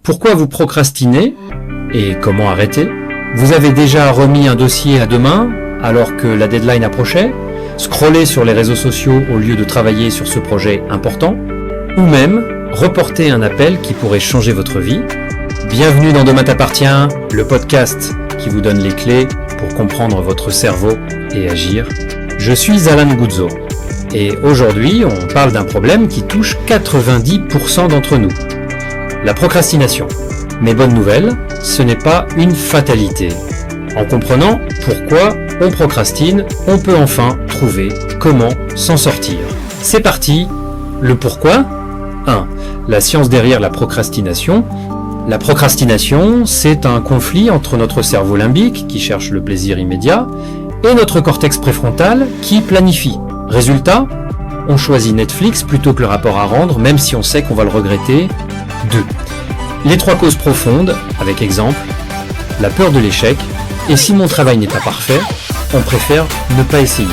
Pourquoi vous procrastinez et comment arrêter? Vous avez déjà remis un dossier à demain alors que la deadline approchait? Scroller sur les réseaux sociaux au lieu de travailler sur ce projet important? Ou même reporter un appel qui pourrait changer votre vie? Bienvenue dans Demain t'appartient, le podcast qui vous donne les clés pour comprendre votre cerveau et agir. Je suis Alan Guzzo et aujourd'hui on parle d'un problème qui touche 90% d'entre nous. La procrastination. Mais bonne nouvelle, ce n'est pas une fatalité. En comprenant pourquoi on procrastine, on peut enfin trouver comment s'en sortir. C'est parti, le pourquoi. 1. La science derrière la procrastination. La procrastination, c'est un conflit entre notre cerveau limbique, qui cherche le plaisir immédiat, et notre cortex préfrontal, qui planifie. Résultat, on choisit Netflix plutôt que le rapport à rendre, même si on sait qu'on va le regretter. 2. Les 3 causes profondes, avec exemple, la peur de l'échec, et si mon travail n'est pas parfait, on préfère ne pas essayer.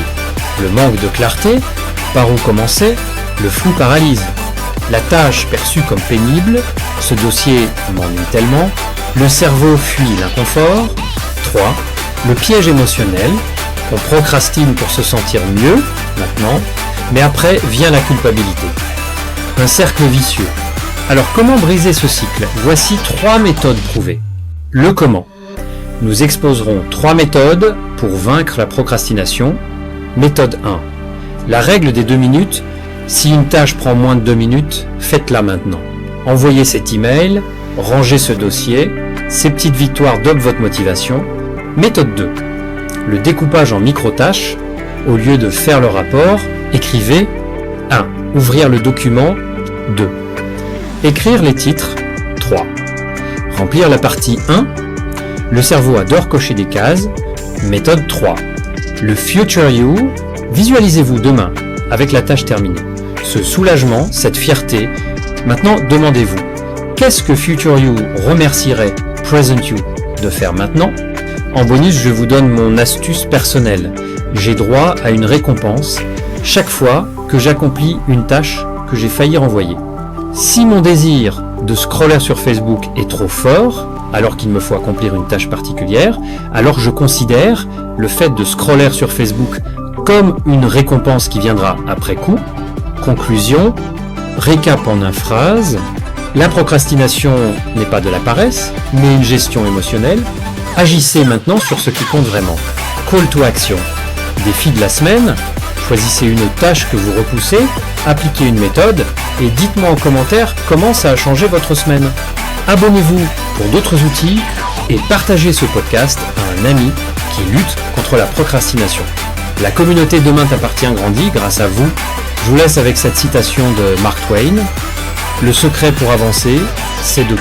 Le manque de clarté, par où commencer, le flou paralyse. La tâche perçue comme pénible, ce dossier m'ennuie tellement, le cerveau fuit l'inconfort. 3. Le piège émotionnel, on procrastine pour se sentir mieux, maintenant, mais après vient la culpabilité. Un cercle vicieux. Alors comment briser ce cycle? Voici 3 méthodes prouvées. Le comment. Nous exposerons 3 méthodes pour vaincre la procrastination. Méthode 1. La règle des 2 minutes. Si une tâche prend moins de 2 minutes, faites-la maintenant. Envoyez cet email, rangez ce dossier. Ces petites victoires dopent votre motivation. Méthode 2. Le découpage en micro-tâches. Au lieu de faire le rapport, écrivez 1. Ouvrir le document. 2. Écrire les titres. 3. Remplir la partie 1. Le cerveau adore cocher des cases. Méthode 3. Le Future You. Visualisez-vous demain avec la tâche terminée. Ce soulagement, cette fierté. Maintenant, demandez-vous, qu'est-ce que Future You remercierait Present You de faire maintenant? En bonus, je vous donne mon astuce personnelle. J'ai droit à une récompense chaque fois que j'accomplis une tâche que j'ai failli renvoyer. Si mon désir de scroller sur Facebook est trop fort, alors qu'il me faut accomplir une tâche particulière, alors je considère le fait de scroller sur Facebook comme une récompense qui viendra après coup. Conclusion, récap en 1 phrase, la procrastination n'est pas de la paresse, mais une gestion émotionnelle. Agissez maintenant sur ce qui compte vraiment. Call to action. Défi de la semaine, choisissez une tâche que vous repoussez, appliquez une méthode et dites-moi en commentaire comment ça a changé votre semaine. Abonnez-vous pour d'autres outils et partagez ce podcast à un ami qui lutte contre la procrastination. La communauté Demain t'appartient grandit grâce à vous. Je vous laisse avec cette citation de Mark Twain. Le secret pour avancer, c'est de